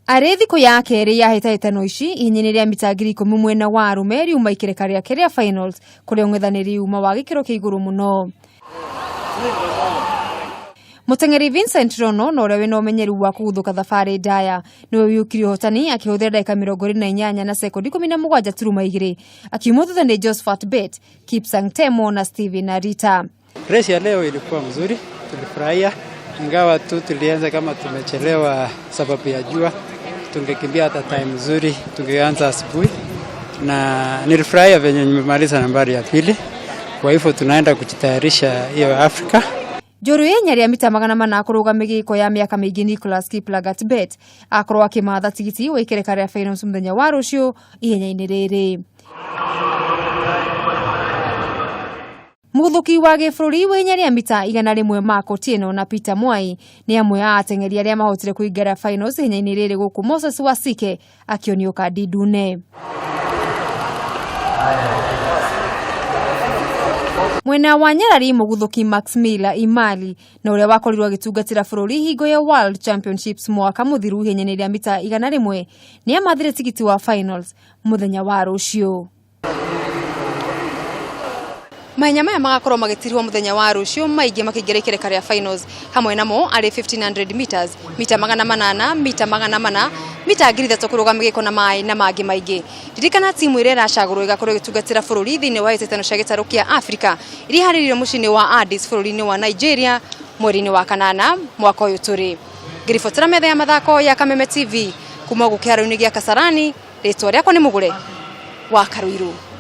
Arĩ thikũ ya kerĩ ya hĩtahĩtano ici ihenya rĩa mita 10,000 mwena wa arũme riuma ikĩrĩka rĩake rĩa finals kũrĩa ũng'ethanĩri uma wa gĩkĩro kĩa igũrũ mũno. Mũteng'eri Vincent Rono na ũrĩa wĩna ũmenyeru wa kũguthũka thabarĩ ndaya nĩwe wĩyũkirie ũhotani akĩhũthĩra ndagĩka 28 na sekondi 17.2 akiumwo thutha nĩ Josephat Bet, Kipsang Temo na Steven Arita. Race ya leo ilikuwa mzuri, tulifurahia ingawa tu tulianza kama tumechelewa sababu ya jua. Tungekimbia hata time nzuri, tungeanza asubuhi na nilifurahia venye nimemaliza nambari ya pili. Kwa hivyo tunaenda kujitayarisha hiyo Afrika. Njorua ihenya rĩa mita 400 akũrũga mĩgĩko ya mĩaka mĩingĩ Nicholas Kiplagat Bet akorwo akĩmatha tigiti wa ikĩrĩka rĩa finals mũthenya wa rũciũ ihenya-inĩ rĩrĩ. Mũgũthũki wa gĩbũrũri wa ihenya rĩa mita 100 Mark Otieno na Peter Mwai nĩ amwe a ateng'eri arĩa mahotire kũingĩra finals ihenya-inĩ rĩrĩ gũkũ Moses Wasike akĩonio kandi ndune. Mwena wa Nyarari mũgũthũki Max Miller Imali na ũrĩa wakorirwo agĩtungatĩra bũrũri hingo ya World Championships mwaka mũthiru ihenya-inĩ rĩa mita 100 nĩ amathire tigiti wa finals mũthenya wa rũciũ. Mahenya maya magakorwo magĩtirwo mũthenya wa rũciũ maingĩ makĩingĩra ikĩrĩka rĩa finals hamwe namo arĩ 1500 meters, mita 800, mita 400, mita 3000 kũrũga mĩgĩko na maĩ na mangĩ maingĩ. Ririkana timu ĩrĩa ĩracagũrwo ĩgakorwo ĩgĩtungatĩra bũrũri thĩinĩ wa hĩtahĩtano cia gĩtarũ kĩa Afrika iria harĩrĩirio mũciĩ-inĩ wa Addis bũrũri-inĩ wa Nigeria mweri-inĩ wa kanana mwaka ũyũ tũrĩ. Ngĩribotera metha ya mathako ya Kameme TV kuma gũkũ kĩharo-inĩ gĩa Kasarani, rĩtwa rĩakwa nĩ Mũgũre wa Karũirũ.